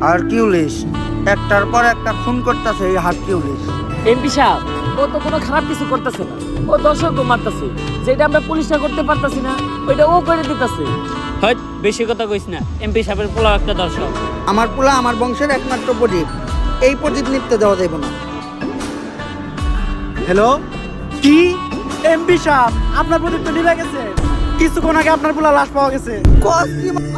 Hercules একটার পর একটা খুন করতেছে এই হারকিউলিস। এমপি সাহেব, ও তো কোনো খারাপ কিছু করতেছে না, ও দর্শককে মারতেছে। যেটা আমরা পুলিশটা করতে পারতাছি না, ওইটা ও করে দিতেছে। হয় বেশি কথা কইস না, এমপি সাহেবের পোলা একটা দর্শক। আমার পোলা আমার বংশের একমাত্র প্রদীপ, এই প্রদীপ নিতে দেওয়া যাবে না। হ্যালো, কি এমপি সাহেব, আপনার প্রদীপ তো নিভে গেছে। কিছুক্ষণ আগে আপনার পোলা লাশ পাওয়া গেছে।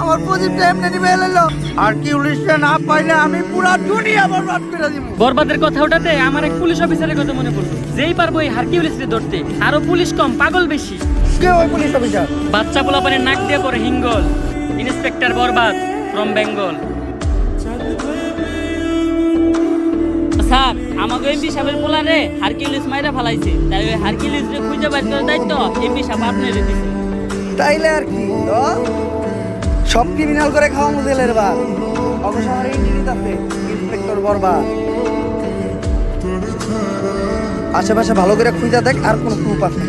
আমার প্রদীপটা এমনি নিবে এলো। হারকিউলিসটা না পাইলে আমি পুরো দুনিয়া বরবাদ করে দিব। বরবাদের কথা ওঠাতে আমার এক পুলিশ অফিসারের কথা মনে পড়লো। যেই পারবো এই হারকিউলিসকে ধরতে, আরো পুলিশ কম, পাগল বেশি। কে ওই পুলিশ অফিসার? বাচ্চা পোলাপানের নাক দিয়ে পরে হিঙ্গল, inspector Barbad from Bengal. Sir, আমাকে এমপি সাহেবের পোলারে হারকিউলিস মাইরা ফালাইছে, তাই ওই হারকিউলিস রে খুঁজে বের করার দায়িত্ব এমপি সাহেব আপনারে দিছে। তাইলে আর কি সব ক্রিমিনাল করে খাওয়া মুজেলের বাদ। অবসর ইঞ্জিনিয়ার আছে ইন্সপেক্টর বরবাদ। আশেপাশে ভালো করে খুঁজে দেখ, আর কোনো প্রুফ আছে?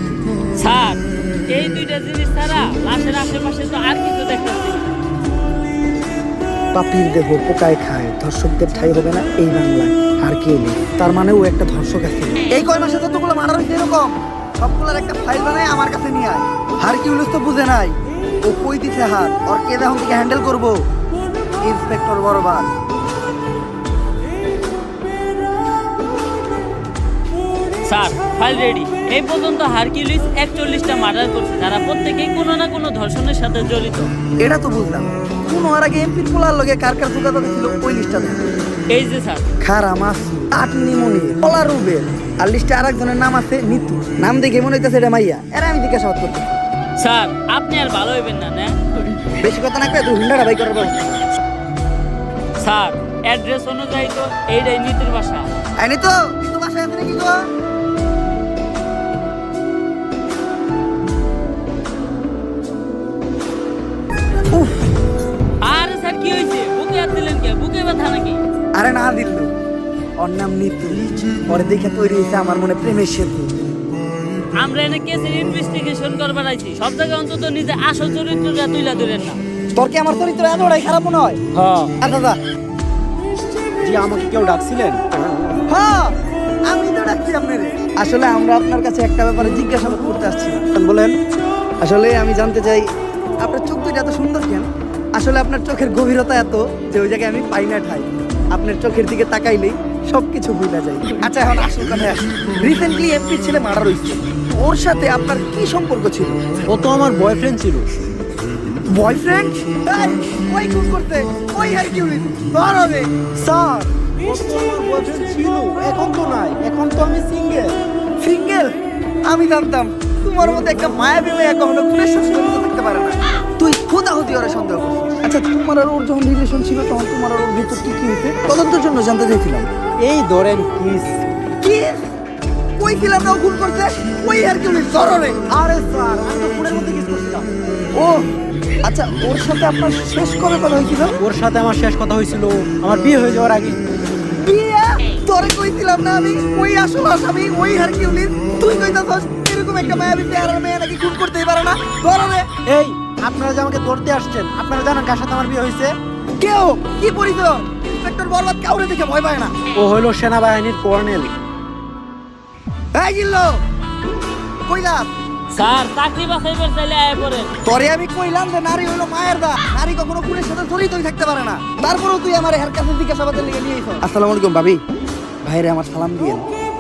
স্যার, এই দুইটা জিনিস ছাড়া লাশের আশেপাশে তো আর কিছু দেখতেছি না। পাপির দেহ পোকায় খায়, ধর্ষকদের ঠাই হবে না এই বাংলায়। হারকিউলিস তার মানে ও একটা ধর্ষক আছে। এই কয় মাসে যতগুলো মার্ডার হয়েছে এরকম সবগুলোর একটা ফাইল বানায় আমার কাছে নিয়ে আয়। হারকিউলিস তো বুঝে নাই ও কই দিছে হাত, ওর কে এখন থেকে হ্যান্ডেল করবো? Inspector Barbad. Sir, file ready. এই পর্যন্ত হারকিউলিস 41টা মার্ডার করছে, যারা প্রত্যেকেই কোনো না কোনো ধর্ষণের সাথে জড়িত। এটা তো বুঝলাম, কোন আর আগে এমপির পোলার লগে কার কার যোগাযোগ ছিল ওই লিস্টটা দেখ। এই যে স্যার, খারা মাস আটনিমনি পলা রুবেল, আর লিস্টে আরেকজনের নাম আছে নিতু। নাম দেখে মনে হইতেছে এটা মাইয়া। এরা আমি জিজ্ঞাসাবাদ করতে। স্যার আপনি আর ভালো হইবেন না, না? বেশি কথা না কয়ে তুই হুন্ডাটা বাই করার ব্যবস্থা কর। স্যার, অ্যাড্রেস অনুযায়ী তো এইটাই নীতির বাসা। আইনি তো কিন্তু বাসায় আছে নাকি গো? উফ, আরে স্যার, কি হয়েছে? বুকে হাত দিলেন কে? বুকে ব্যথা নাকি? আরে না দিল, ওর নাম নিতু। পরে দেখে তৈরি হয়েছে আমার মনে প্রেমের সেতু। আমরা এনে কেসের ইনভেস্টিগেশন করবার আইছি, সব জায়গায় অন্তত নিজে আসল চরিত্রটা তুইলা ধরেন না। তোর কি আমার চরিত্র এতটাই খারাপ মনে হয়? হ্যাঁ, আচ্ছা দাদা। জি, আমাকে কেউ ডাকছিলেন? হ্যাঁ, আমি তো ডাকছি আপনারে। আসলে আমরা আপনার কাছে একটা ব্যাপারে জিজ্ঞাসাবাদ করতে আসছিলাম। বলেন। আসলে আমি জানতে চাই আপনার চোখ দুটো এত সুন্দর কেন? আসলে আপনার চোখের গভীরতা এত যে ওই জায়গায় আমি পাই না ঠাই। আপনার চোখের দিকে তাকাইলেই সবকিছু ভুলে যায়। আচ্ছা, এখন আসল কথায় আসি। রিসেন্টলি এমপি ছেলে মার্ডার হয়েছে, ওর সাথে আপনার কি সম্পর্ক ছিল? ও তো আমার বয়ফ্রেন্ড ছিল। বয়ফ্রেন্ড? ওই খুন করতে ওই হারকিউলিস ধর হবে। স্যার, ও তো আমার বয়ফ্রেন্ড ছিল, এখন তো নাই। এখন তো আমি সিঙ্গেল। সিঙ্গেল? আমি জানতাম তোমার মধ্যে একটা মায়াবী মেয়ে কখনো খুনের সাথে জড়িত থাকতে পারে না। তুই হুদাহুদি ওরা সন্দেহ করছিস। আচ্ছা, তোমার আর ওর যখন রিলেশন ছিল তখন তোমার আর ওর ভিতর কি কি হয়েছে তদন্তের জন্য জানতে চাইছিলাম। এই ধরেন কিস। কি কই ছিলাম না ও খুন করছে? ওই হারকিউলিস ধর রে। আরে স্যার, আমি তো ফোনের মধ্যে কিস করছিলাম। ও আচ্ছা, ওর সাথে আপনার শেষ কবে কথা হয়েছিল? ওর সাথে আমার শেষ কথা হয়েছিল আমার বিয়ে হয়ে যাওয়ার আগে। বিয়ে? তোরে কইছিলাম না আমি ওই আসল আসামি ওই হারকিউলিস? তুই কইতাছস এরকম একটা মায়াবী চেহারার মেয়ে নাকি খুন করতেই পারে না? ধর রে। এই, আপনারা যে আমাকে ধরতে আসছেন, আপনারা জানেন কার সাথে আমার বিয়ে হয়েছে? কেউ কি পরিচয়? ইন্সপেক্টর বরবাদ কাউরে দেখে ভয় পায় না। ও হইল সেনাবাহিনীর কর্নেল। এই গিল্লো কইলাম স্যার, চাকরি বাছাইবার চাইলে আয় পড়েন। তোরে আমি কইলাম যে নারী হলো মায়ের দা, নারী কখনো খুনের সাথে জড়িতই থাকতে পারে না। তারপরেও তুই আমার হের কাছে জিজ্ঞাসাবাদের লেগে নিয়ে আইছ। আসসালামু আলাইকুম ভাবি। ভাইরে আমার সালাম দিয়েন।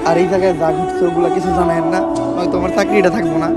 আর এই জায়গায় যা ঘটছে ওগুলা কিছু জানেন না, নয়তো আমার চাকরিটা থাকবো না।